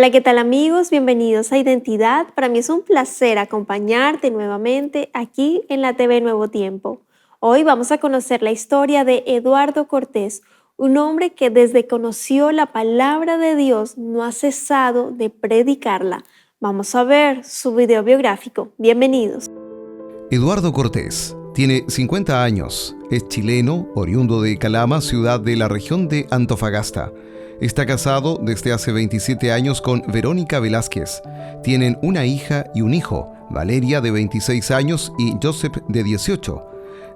Hola, ¿qué tal amigos? Bienvenidos a Identidad. Para mí es un placer acompañarte nuevamente aquí en la TV Nuevo Tiempo. Hoy vamos a conocer la historia de Eduardo Cortés, un hombre que desde que conoció la palabra de Dios no ha cesado de predicarla. Vamos a ver su video biográfico. Bienvenidos. Eduardo Cortés tiene 50 años, es chileno, oriundo de Calama, ciudad de la región de Antofagasta. Está casado desde hace 27 años con Verónica Velázquez. Tienen una hija y un hijo, Valeria de 26 años y Joseph de 18.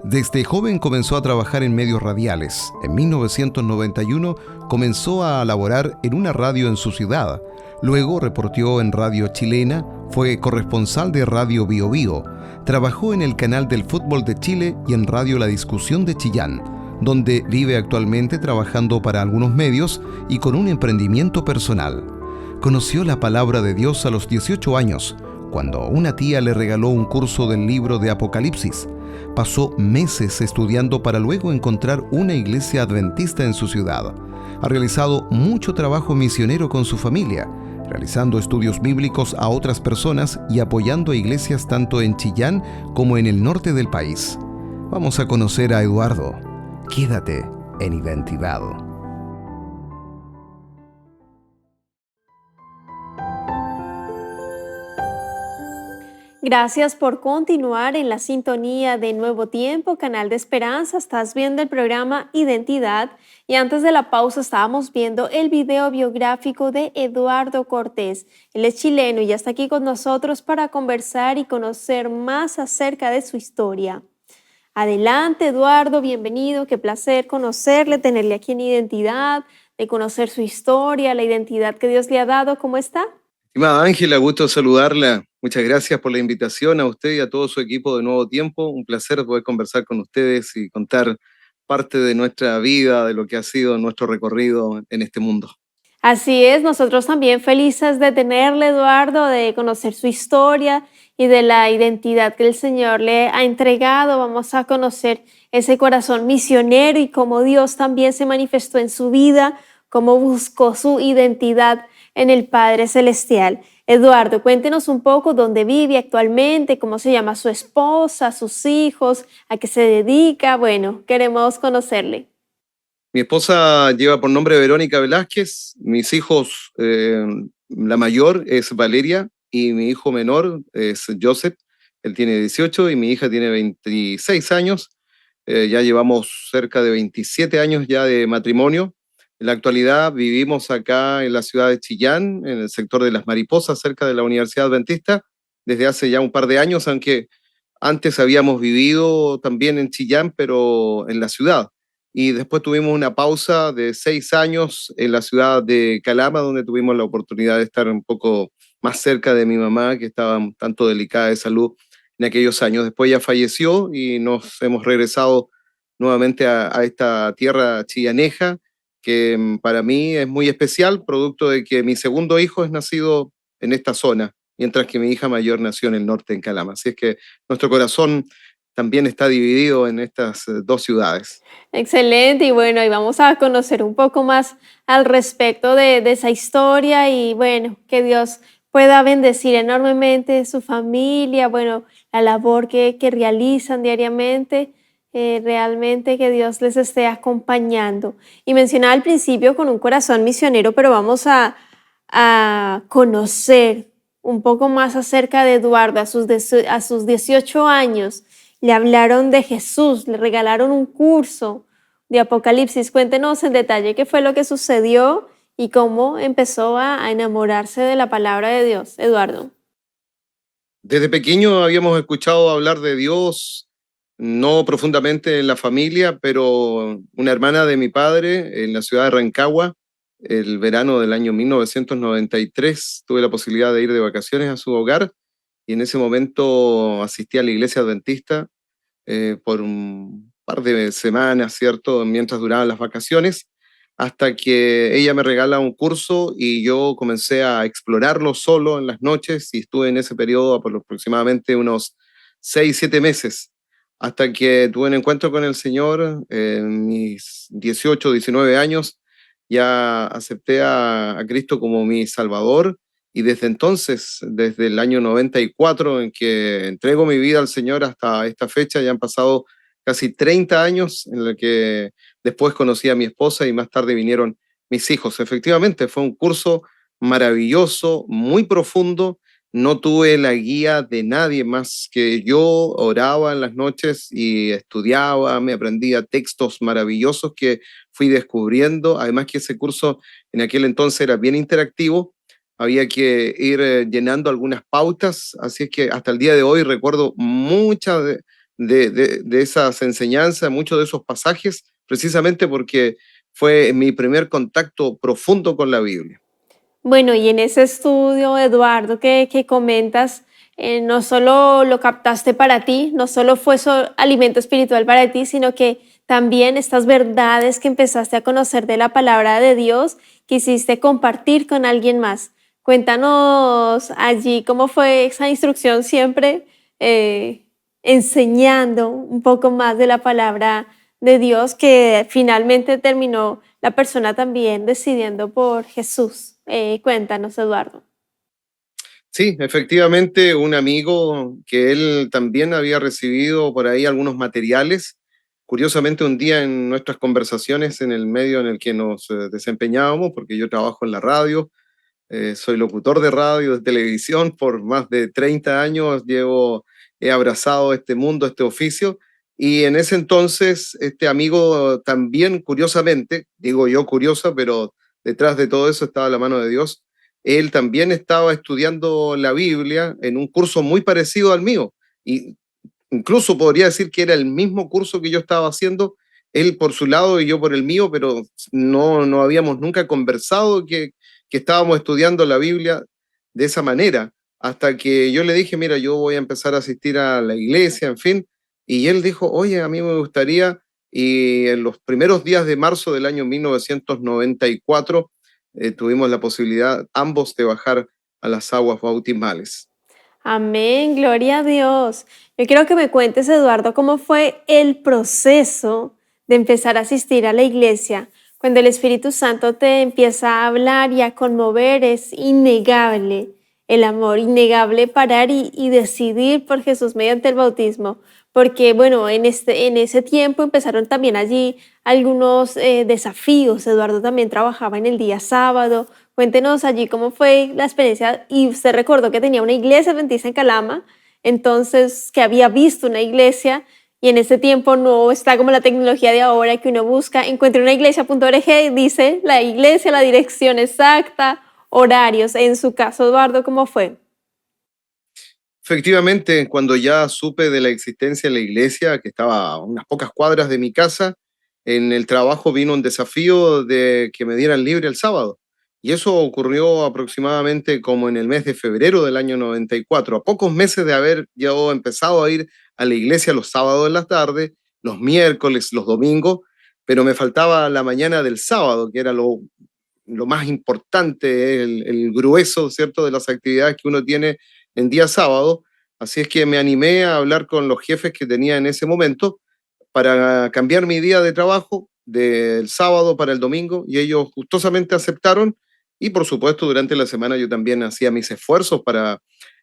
Desde joven comenzó a trabajar en medios radiales. En 1991 comenzó a laborar en una radio en su ciudad. Luego reporteó en Radio Chilena, fue corresponsal de Radio Bio Bio. Trabajó en el canal del fútbol de Chile y en Radio La Discusión de Chillán, donde vive actualmente trabajando para algunos medios y con un emprendimiento personal. Conoció la palabra de Dios a los 18 años, cuando una tía le regaló un curso del libro de Apocalipsis. Pasó meses estudiando para luego encontrar una iglesia adventista en su ciudad. Ha realizado mucho trabajo misionero con su familia, realizando estudios bíblicos a otras personas y apoyando a iglesias tanto en Chillán como en el norte del país. Vamos a conocer a Eduardo. Quédate en Identidad. Gracias por continuar en la sintonía de Nuevo Tiempo, Canal de Esperanza. Estás viendo el programa Identidad y antes de la pausa estábamos viendo el video biográfico de Eduardo Cortés. Él es chileno y ya está aquí con nosotros para conversar y conocer más acerca de su historia. Adelante, Eduardo, bienvenido. Qué placer conocerle, tenerle aquí en Identidad, de conocer su historia, la identidad que Dios le ha dado. ¿Cómo está? Estimada Ángela, gusto saludarla. Muchas gracias por la invitación a usted y a todo su equipo de Nuevo Tiempo. Un placer poder conversar con ustedes y contar parte de nuestra vida, de lo que ha sido nuestro recorrido en este mundo. Así es, nosotros también felices de tenerle, Eduardo, de conocer su historia y de la identidad que el Señor le ha entregado. Vamos a conocer ese corazón misionero y cómo Dios también se manifestó en su vida, cómo buscó su identidad en el Padre Celestial. Eduardo, cuéntenos un poco dónde vive actualmente, cómo se llama su esposa, sus hijos, a qué se dedica. Bueno, queremos conocerle. Mi esposa lleva por nombre Verónica Velázquez. Mis hijos, la mayor es Valeria y mi hijo menor es Joseph. Él tiene 18 y mi hija tiene 26 años. Ya llevamos cerca de 27 años ya de matrimonio. En la actualidad vivimos acá en la ciudad de Chillán, en el sector de Las Mariposas, cerca de la Universidad Adventista, desde hace ya un par de años, aunque antes habíamos vivido también en Chillán, pero en la ciudad. Y después tuvimos una pausa de 6 años en la ciudad de Calama, donde tuvimos la oportunidad de estar un poco más cerca de mi mamá, que estaba un tanto delicada de salud en aquellos años. Después ya falleció y nos hemos regresado nuevamente a esta tierra chillaneja, que para mí es muy especial, producto de que mi segundo hijo es nacido en esta zona, mientras que mi hija mayor nació en el norte, en Calama. Así es que nuestro corazón también está dividido en estas dos ciudades. Excelente, y bueno, y vamos a conocer un poco más al respecto de esa historia y bueno, que Dios pueda bendecir enormemente su familia, bueno, la labor que realizan diariamente, realmente que Dios les esté acompañando. Y mencionaba al principio con un corazón misionero, pero vamos a conocer un poco más acerca de Eduardo a sus 18 años. Le hablaron de Jesús, le regalaron un curso de Apocalipsis. Cuéntenos en detalle qué fue lo que sucedió y cómo empezó a enamorarse de la palabra de Dios, Eduardo. Desde pequeño habíamos escuchado hablar de Dios, no profundamente en la familia, pero una hermana de mi padre en la ciudad de Rancagua, el verano del año 1993, tuve la posibilidad de ir de vacaciones a su hogar y en ese momento asistí a la iglesia adventista por un par de semanas, ¿cierto? Mientras duraban las vacaciones, hasta que ella me regala un curso y yo comencé a explorarlo solo en las noches y estuve en ese periodo por aproximadamente unos 6, 7 meses, hasta que tuve un encuentro con el Señor en mis 18, 19 años, ya acepté a Cristo como mi Salvador Y desde entonces, desde el año 94 en que entrego mi vida al Señor hasta esta fecha, ya han pasado casi 30 años en la que después conocí a mi esposa y más tarde vinieron mis hijos. Efectivamente, fue un curso maravilloso, muy profundo. No tuve la guía de nadie más que yo. Oraba en las noches y estudiaba, me aprendía textos maravillosos que fui descubriendo. Además que ese curso en aquel entonces era bien interactivo, había que ir llenando algunas pautas, así es que hasta el día de hoy recuerdo muchas de esas enseñanzas, muchos de esos pasajes, precisamente porque fue mi primer contacto profundo con la Biblia. Bueno, y en ese estudio, Eduardo, que comentas, no solo lo captaste para ti, no solo fue alimento espiritual para ti, sino que también estas verdades que empezaste a conocer de la palabra de Dios, quisiste compartir con alguien más. Cuéntanos allí cómo fue esa instrucción siempre enseñando un poco más de la palabra de Dios, que finalmente terminó la persona también decidiendo por Jesús. Cuéntanos, Eduardo. Sí, efectivamente, un amigo que él también había recibido por ahí algunos materiales. Curiosamente, un día en nuestras conversaciones en el medio en el que nos desempeñábamos, porque yo trabajo en la radio, soy locutor de radio, de televisión, por más de 30 años he abrazado este mundo, este oficio, y en ese entonces este amigo también, curiosamente, digo yo curiosa, pero detrás de todo eso estaba la mano de Dios, él también estaba estudiando la Biblia en un curso muy parecido al mío, y incluso podría decir que era el mismo curso que yo estaba haciendo, él por su lado y yo por el mío, pero no habíamos nunca conversado que estábamos estudiando la Biblia de esa manera, hasta que yo le dije, mira, yo voy a empezar a asistir a la iglesia, en fin, y él dijo, oye, a mí me gustaría, y en los primeros días de marzo del año 1994 tuvimos la posibilidad ambos de bajar a las aguas bautismales. Amén, gloria a Dios. Yo quiero que me cuentes, Eduardo, cómo fue el proceso de empezar a asistir a la iglesia. Cuando el Espíritu Santo te empieza a hablar y a conmover, es innegable el amor, innegable parar y decidir por Jesús mediante el bautismo. Porque, bueno, en ese tiempo empezaron también allí algunos desafíos. Eduardo también trabajaba en el día sábado. Cuéntenos allí cómo fue la experiencia. Y usted recordó que tenía una iglesia adventista en Calama, entonces que había visto una iglesia y en ese tiempo no está como la tecnología de ahora que uno busca, encuentra una iglesia.org y dice la iglesia, la dirección exacta, horarios. En su caso, Eduardo, ¿cómo fue? Efectivamente, cuando ya supe de la existencia de la iglesia, que estaba a unas pocas cuadras de mi casa, en el trabajo vino un desafío de que me dieran libre el sábado. Y eso ocurrió aproximadamente como en el mes de febrero del año 94, a pocos meses de haber yo empezado a ir a la iglesia los sábados en la tarde, los miércoles, los domingos, pero me faltaba la mañana del sábado, que era lo más importante, el grueso, ¿cierto?, de las actividades que uno tiene en día sábado. Así es que me animé a hablar con los jefes que tenía en ese momento para cambiar mi día de trabajo del sábado para el domingo y ellos gustosamente aceptaron y por supuesto durante la semana yo también hacía mis esfuerzos para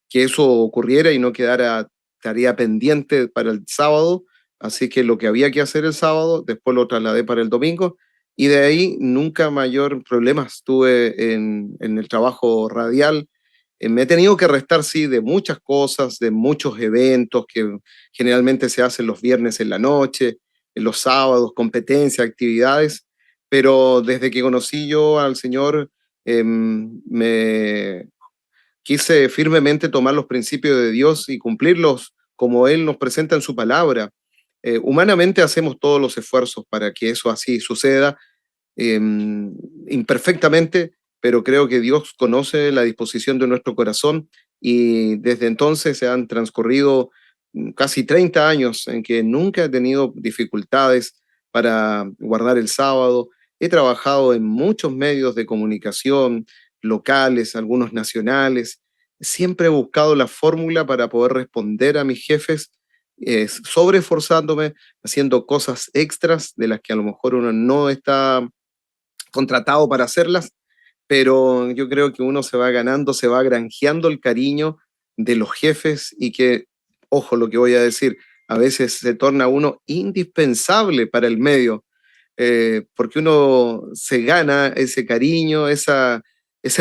que eso ocurriera y no quedara tarea pendiente para el sábado. Así que lo que había que hacer el sábado, después lo trasladé para el domingo y de ahí nunca mayor problemas tuve en el trabajo radial. Me he tenido que restar, sí, de muchas cosas, de muchos eventos que generalmente se hacen los viernes en la noche, en los sábados, competencias, actividades, pero desde que conocí yo al Señor, me quise firmemente tomar los principios de Dios y cumplirlos como Él nos presenta en su palabra. Humanamente hacemos todos los esfuerzos para que eso así suceda, eh, imperfectamente, pero creo que Dios conoce la disposición de nuestro corazón y desde entonces se han transcurrido casi 30 años en que nunca he tenido dificultades para guardar el sábado. He trabajado en muchos medios de comunicación locales, algunos nacionales. Siempre he buscado la fórmula para poder responder a mis jefes, sobreesforzándome, haciendo cosas extras de las que a lo mejor uno no está contratado para hacerlas, pero yo creo que uno se va ganando, se va granjeando el cariño de los jefes y que, ojo lo que voy a decir, a veces se torna uno indispensable para el medio, porque uno se gana ese cariño, ese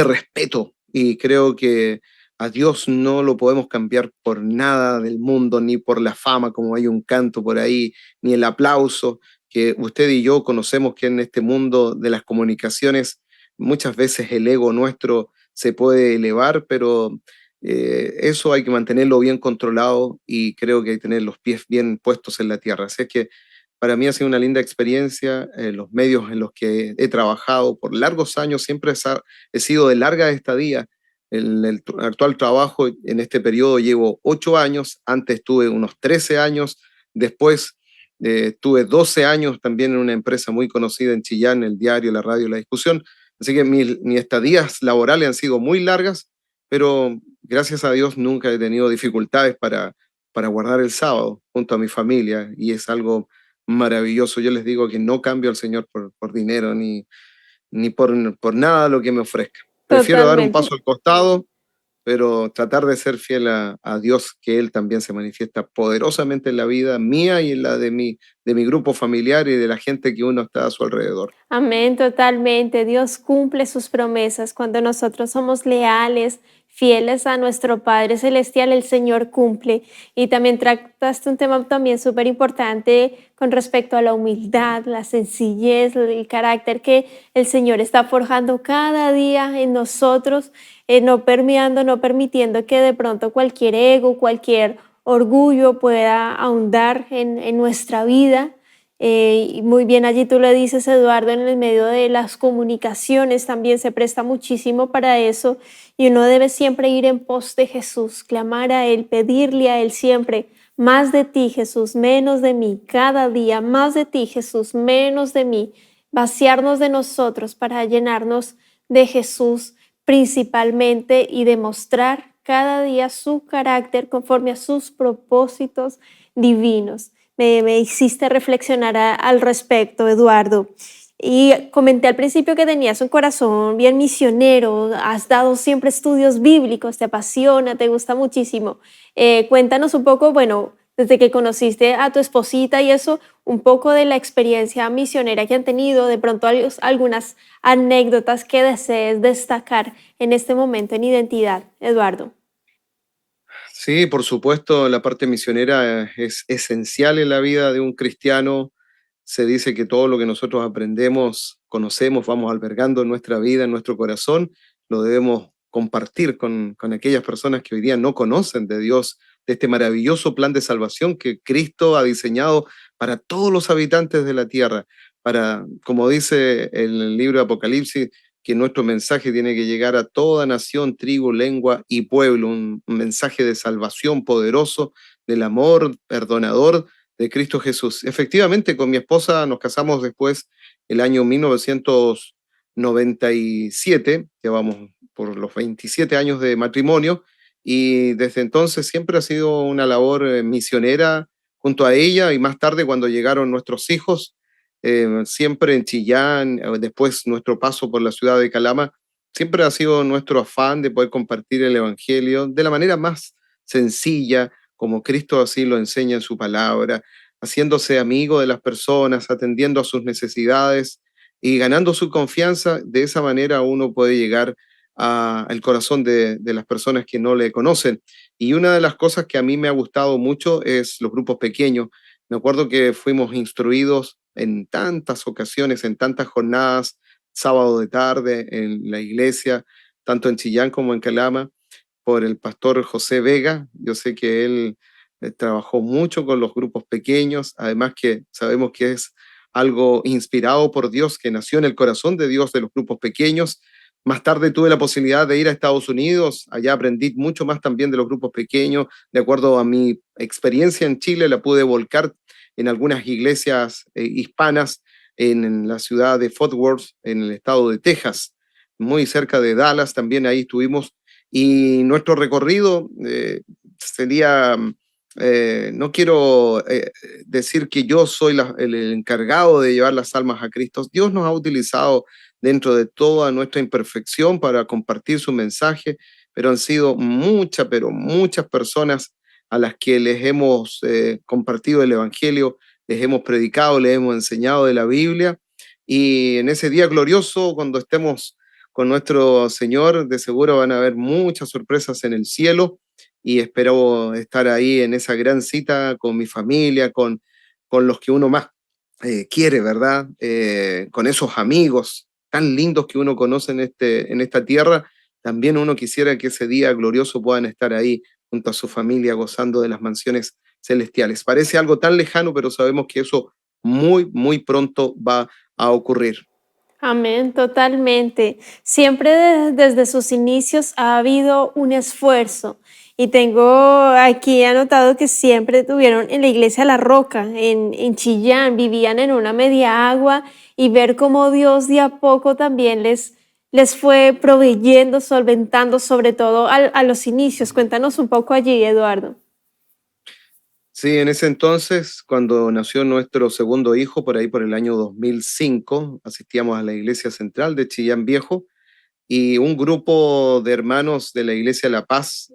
respeto, y creo que a Dios no lo podemos cambiar por nada del mundo, ni por la fama, como hay un canto por ahí, ni el aplauso, que usted y yo conocemos que en este mundo de las comunicaciones muchas veces el ego nuestro se puede elevar, pero eso hay que mantenerlo bien controlado y creo que hay que tener los pies bien puestos en la tierra. Así es que para mí ha sido una linda experiencia. Los medios en los que he trabajado por largos años siempre he sido de larga estadía. El actual trabajo en este periodo llevo 8 años, antes tuve unos 13 años, después tuve 12 años también en una empresa muy conocida en Chillán, el diario, la radio, la discusión. Así que mis estadías laborales han sido muy largas, pero gracias a Dios nunca he tenido dificultades para guardar el sábado junto a mi familia y es algo maravilloso. Yo les digo que no cambio al Señor por dinero ni por nada lo que me ofrezca. Prefiero dar un Totalmente. paso al costado, pero tratar de ser fiel a Dios, que Él también se manifiesta poderosamente en la vida mía y en la de mi grupo familiar y de la gente que uno está a su alrededor. Amén, totalmente. Dios cumple sus promesas. Cuando nosotros somos leales, fieles a nuestro Padre Celestial, el Señor cumple. Y también trataste un tema también súper importante con respecto a la humildad, la sencillez, el carácter que el Señor está forjando cada día en nosotros, no permeando, no permitiendo que de pronto cualquier ego, cualquier orgullo pueda ahondar en nuestra vida. Y muy bien, allí tú le dices, Eduardo, en el medio de las comunicaciones también se presta muchísimo para eso y uno debe siempre ir en pos de Jesús, clamar a Él, pedirle a Él siempre, más de ti, Jesús, menos de mí, cada día, más de ti, Jesús, menos de mí, vaciarnos de nosotros para llenarnos de Jesús principalmente y demostrar cada día su carácter conforme a sus propósitos divinos. Me hiciste reflexionar al respecto, Eduardo. Y comenté al principio que tenías un corazón bien misionero, has dado siempre estudios bíblicos, te apasiona, te gusta muchísimo. Cuéntanos un poco, bueno, desde que conociste a tu esposita y eso, un poco de la experiencia misionera que han tenido, de pronto algunas anécdotas que desees destacar en este momento en Identidad, Eduardo. Sí, por supuesto, la parte misionera es esencial en la vida de un cristiano. Se dice que todo lo que nosotros aprendemos, conocemos, vamos albergando en nuestra vida, en nuestro corazón, lo debemos compartir con aquellas personas que hoy día no conocen de Dios, de este maravilloso plan de salvación que Cristo ha diseñado para todos los habitantes de la tierra, para, como dice el libro de Apocalipsis, que nuestro mensaje tiene que llegar a toda nación, tribu, lengua y pueblo, un mensaje de salvación poderoso, del amor perdonador de Cristo Jesús. Efectivamente, con mi esposa nos casamos después el año 1997, llevamos por los 27 años de matrimonio, y desde entonces siempre ha sido una labor misionera junto a ella, y más tarde cuando llegaron nuestros hijos, siempre en Chillán, después nuestro paso por la ciudad de Calama, siempre ha sido nuestro afán de poder compartir el Evangelio de la manera más sencilla, como Cristo así lo enseña en su palabra, haciéndose amigo de las personas, atendiendo a sus necesidades y ganando su confianza. De esa manera uno puede llegar al corazón de las personas que no le conocen. Y una de las cosas que a mí me ha gustado mucho es los grupos pequeños. Me acuerdo que fuimos instruidos en tantas ocasiones, en tantas jornadas, sábado de tarde en la iglesia, tanto en Chillán como en Calama, por el pastor José Vega. Yo sé que él trabajó mucho con los grupos pequeños, además que sabemos que es algo inspirado por Dios, que nació en el corazón de Dios de los grupos pequeños. Más tarde tuve la posibilidad de ir a Estados Unidos, allá aprendí mucho más también de los grupos pequeños, de acuerdo a mi experiencia en Chile, la pude volcar en algunas iglesias hispanas en la ciudad de Fort Worth, en el estado de Texas, muy cerca de Dallas, también ahí estuvimos y nuestro recorrido sería no quiero decir que yo soy el encargado de llevar las almas a Cristo. Dios nos ha utilizado dentro de toda nuestra imperfección para compartir su mensaje, pero han sido muchas, pero muchas personas a las que les hemos compartido el Evangelio, les hemos predicado, les hemos enseñado de la Biblia. Y en ese día glorioso, cuando estemos con nuestro Señor, de seguro van a haber muchas sorpresas en el cielo y espero estar ahí en esa gran cita con mi familia, con los que uno más quiere, ¿verdad? Con esos amigos tan lindos que uno conoce en esta tierra. También uno quisiera que ese día glorioso puedan estar ahí junto a su familia gozando de las mansiones celestiales. Parece algo tan lejano, pero sabemos que eso muy, muy pronto va a ocurrir. Amén, totalmente. Siempre desde sus inicios ha habido un esfuerzo y tengo aquí anotado que siempre tuvieron en la iglesia La Roca, en Chillán, vivían en una media agua y ver cómo Dios de a poco también les fue proveyendo, solventando, sobre todo a los inicios. Cuéntanos un poco allí, Eduardo. Sí, en ese entonces, cuando nació nuestro segundo hijo, por ahí por el año 2005, asistíamos a la iglesia central de Chillán Viejo y un grupo de hermanos de la iglesia La Paz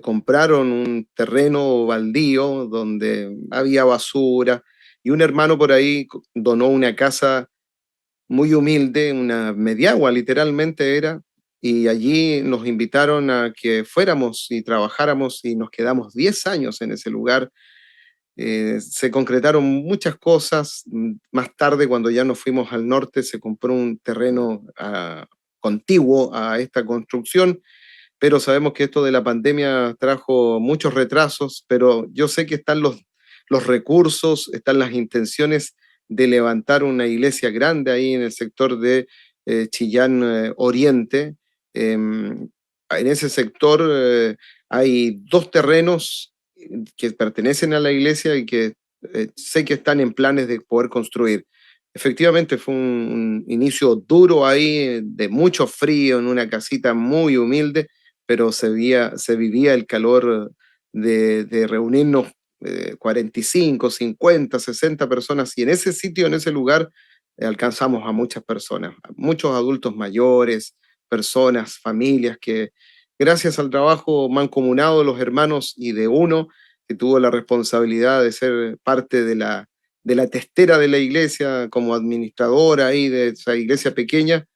compraron un terreno baldío donde había basura y un hermano por ahí donó una casa muy humilde, una mediagua literalmente era, y allí nos invitaron a que fuéramos y trabajáramos y nos quedamos 10 años en ese lugar. Se concretaron muchas cosas. Más tarde, cuando ya nos fuimos al norte, se compró un terreno contiguo a esta construcción, pero sabemos que esto de la pandemia trajo muchos retrasos, pero yo sé que están los recursos, están las intenciones de levantar una iglesia grande ahí en el sector de Chillán Oriente. En ese sector hay dos terrenos que pertenecen a la iglesia y que sé que están en planes de poder construir. Efectivamente fue un inicio duro ahí, de mucho frío, en una casita muy humilde, pero se vivía el calor de reunirnos 45, 50, 60 personas y en ese sitio, en ese lugar, alcanzamos a muchas personas, a muchos adultos mayores, personas, familias que gracias al trabajo mancomunado de los hermanos y de uno que tuvo la responsabilidad de ser parte de la testera de la iglesia como administradora ahí de esa iglesia pequeña,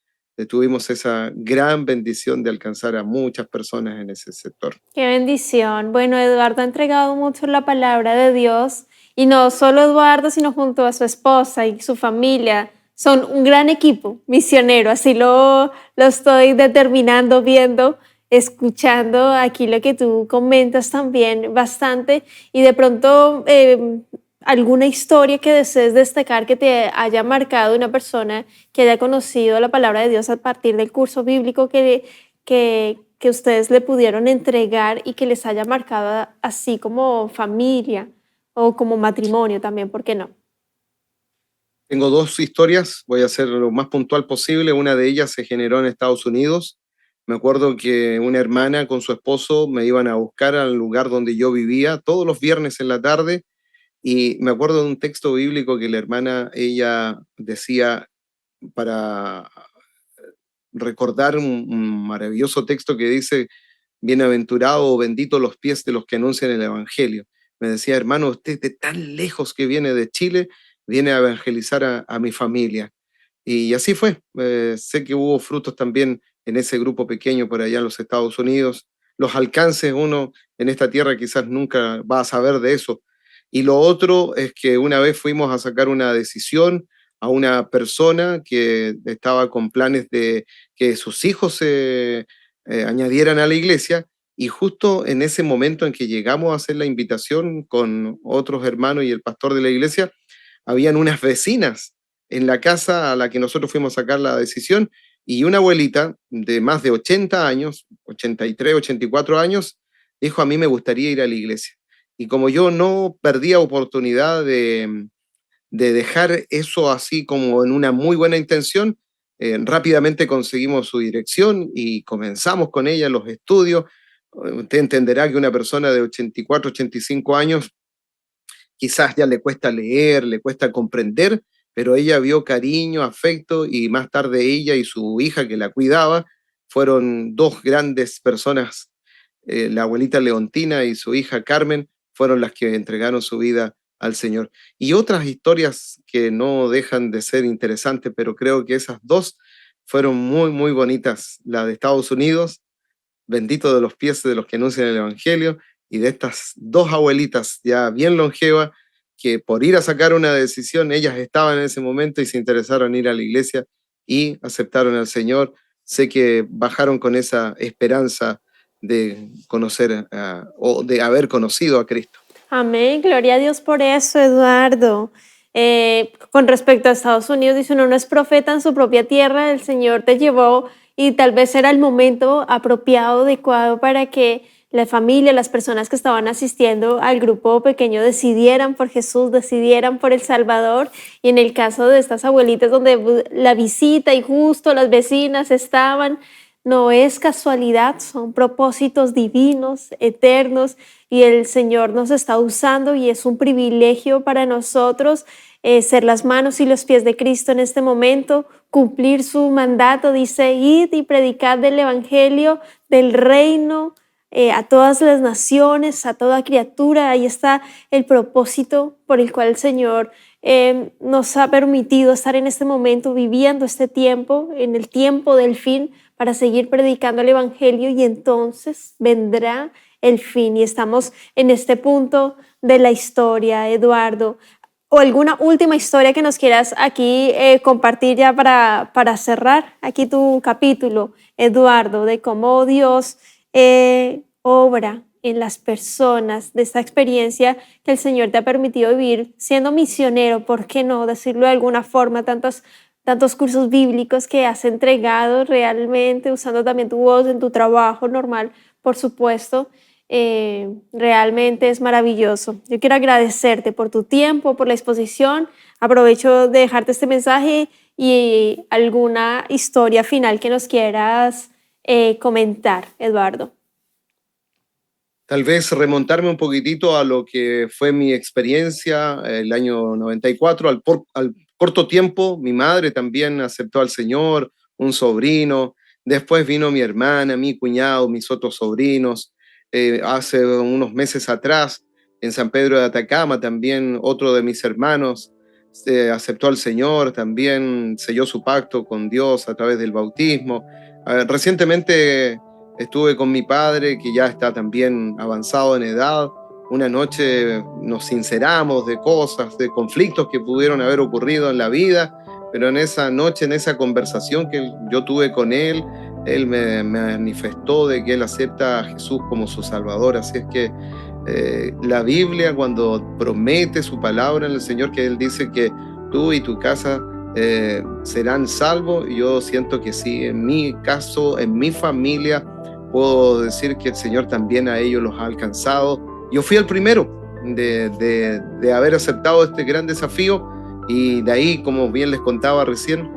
tuvimos esa gran bendición de alcanzar a muchas personas en ese sector. Qué bendición. Bueno, Eduardo ha entregado mucho la palabra de Dios y no solo Eduardo, sino junto a su esposa y su familia. Son un gran equipo misionero, así lo estoy determinando, viendo, escuchando aquí lo que tú comentas también bastante y de pronto alguna historia que desees destacar que te haya marcado una persona que haya conocido la palabra de Dios a partir del curso bíblico que ustedes le pudieron entregar y que les haya marcado así como familia o como matrimonio también, ¿por qué no? Tengo dos historias, voy a ser lo más puntual posible. Una de ellas se generó en Estados Unidos. Me acuerdo que una hermana con su esposo me iban a buscar al lugar donde yo vivía todos los viernes en la tarde y me acuerdo de un texto bíblico que la hermana, ella decía para recordar un maravilloso texto que dice, bienaventurado o bendito los pies de los que anuncian el Evangelio. Me decía, hermano, usted de tan lejos que viene de Chile, viene a evangelizar a mi familia. Y así fue. Sé que hubo frutos también en ese grupo pequeño por allá en los Estados Unidos. Los alcances uno en esta tierra quizás nunca va a saber de eso. Y lo otro es que una vez fuimos a sacar una decisión a una persona que estaba con planes de que sus hijos se añadieran a la iglesia y justo en ese momento en que llegamos a hacer la invitación con otros hermanos y el pastor de la iglesia, habían unas vecinas en la casa a la que nosotros fuimos a sacar la decisión y una abuelita de más de 80 años, 83, 84 años, dijo, a mí me gustaría ir a la iglesia. Y como yo no perdía oportunidad de dejar eso así como en una muy buena intención, rápidamente conseguimos su dirección y comenzamos con ella los estudios. Usted entenderá que una persona de 84, 85 años quizás ya le cuesta leer, le cuesta comprender, pero ella vio cariño, afecto y más tarde ella y su hija que la cuidaba fueron dos grandes personas, la abuelita Leontina y su hija Carmen fueron las que entregaron su vida al Señor. Y otras historias que no dejan de ser interesantes, pero creo que esas dos fueron muy, muy bonitas. La de Estados Unidos, bendito de los pies de los que anuncian el Evangelio, y de estas dos abuelitas ya bien longevas, que por ir a sacar una decisión, ellas estaban en ese momento y se interesaron en ir a la iglesia y aceptaron al Señor. Sé que bajaron con esa esperanza de conocer o de haber conocido a Cristo. Amén, gloria a Dios por eso, Eduardo. Con respecto a Estados Unidos, dice uno no es profeta en su propia tierra, el Señor te llevó y tal vez era el momento apropiado, adecuado para que la familia, las personas que estaban asistiendo al grupo pequeño decidieran por Jesús, decidieran por el Salvador. Y en el caso de estas abuelitas donde la visita y justo las vecinas estaban, no es casualidad, son propósitos divinos, eternos, y el Señor nos está usando y es un privilegio para nosotros ser las manos y los pies de Cristo en este momento, cumplir su mandato, dice, id y predicad del Evangelio, del reino, a todas las naciones, a toda criatura. Ahí está el propósito por el cual el Señor nos ha permitido estar en este momento, viviendo este tiempo, en el tiempo del fin, para seguir predicando el Evangelio, y entonces vendrá el fin. Y estamos en este punto de la historia, Eduardo. ¿O alguna última historia que nos quieras aquí compartir ya para cerrar aquí tu capítulo, Eduardo, de cómo Dios obra en las personas, de esta experiencia que el Señor te ha permitido vivir siendo misionero? ¿Por qué no decirlo de alguna forma? Tantos cursos bíblicos que has entregado realmente, usando también tu voz en tu trabajo normal, por supuesto. Realmente es maravilloso. Yo quiero agradecerte por tu tiempo, por la exposición. Aprovecho de dejarte este mensaje y alguna historia final que nos quieras comentar, Eduardo. Tal vez remontarme un poquitito a lo que fue mi experiencia el año 94. Al corto tiempo, mi madre también aceptó al Señor, un sobrino. Después vino mi hermana, mi cuñado, mis otros sobrinos. Hace unos meses atrás, en San Pedro de Atacama, también otro de mis hermanos aceptó al Señor, también selló su pacto con Dios a través del bautismo. Recientemente estuve con mi padre, que ya está también avanzado en edad. Una noche nos sinceramos de cosas, de conflictos que pudieron haber ocurrido en la vida, pero en esa noche, en esa conversación que yo tuve con él me manifestó de que él acepta a Jesús como su Salvador. Así es que la Biblia, cuando promete su palabra en el Señor, que Él dice que tú y tu casa serán salvos, yo siento que sí. En mi caso, en mi familia, puedo decir que el Señor también a ellos los ha alcanzado. Yo fui el primero de haber aceptado este gran desafío, y de ahí, como bien les contaba recién,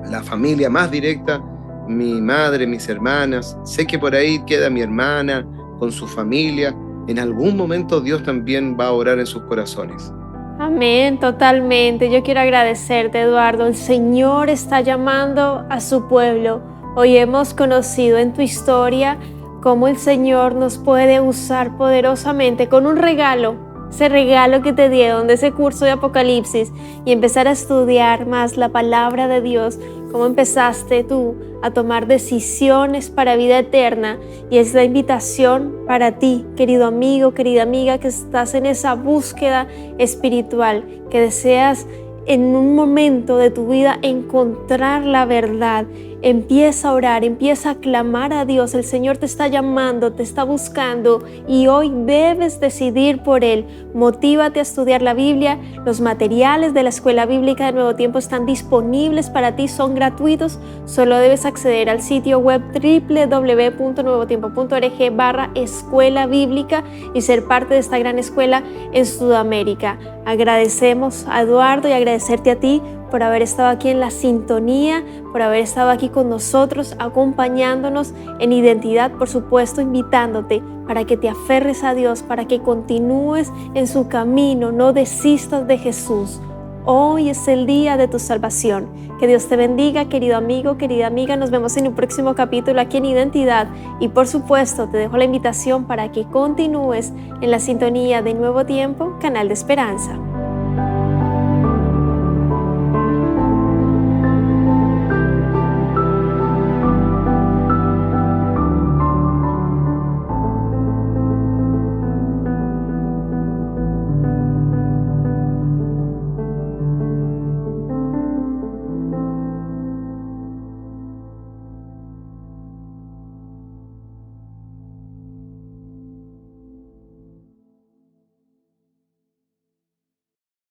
la familia más directa, mi madre, mis hermanas. Sé que por ahí queda mi hermana con su familia. En algún momento Dios también va a orar en sus corazones. Amén, totalmente. Yo quiero agradecerte, Eduardo. El Señor está llamando a su pueblo. Hoy hemos conocido en tu historia cómo el Señor nos puede usar poderosamente con un regalo, ese regalo que te dieron de ese curso de Apocalipsis, y empezar a estudiar más la palabra de Dios, cómo empezaste tú a tomar decisiones para vida eterna. Y es la invitación para ti, querido amigo, querida amiga, que estás en esa búsqueda espiritual, que deseas en un momento de tu vida encontrar la verdad. Empieza a orar, empieza a clamar a Dios. El Señor te está llamando, te está buscando, y hoy debes decidir por Él. Motívate a estudiar la Biblia. Los materiales de la Escuela Bíblica de Nuevo Tiempo están disponibles para ti, son gratuitos. Solo debes acceder al sitio web www.nuevotiempo.org/escuela bíblica y ser parte de esta gran escuela en Sudamérica. Agradecemos a Eduardo y agradecerte a ti por haber estado aquí en la sintonía, por haber estado aquí con nosotros, acompañándonos en identidad, por supuesto, invitándote para que te aferres a Dios, para que continúes en su camino, no desistas de Jesús. Hoy es el día de tu salvación. Que Dios te bendiga, querido amigo, querida amiga. Nos vemos en un próximo capítulo aquí en Identidad. Y por supuesto, te dejo la invitación para que continúes en la sintonía de Nuevo Tiempo, Canal de Esperanza.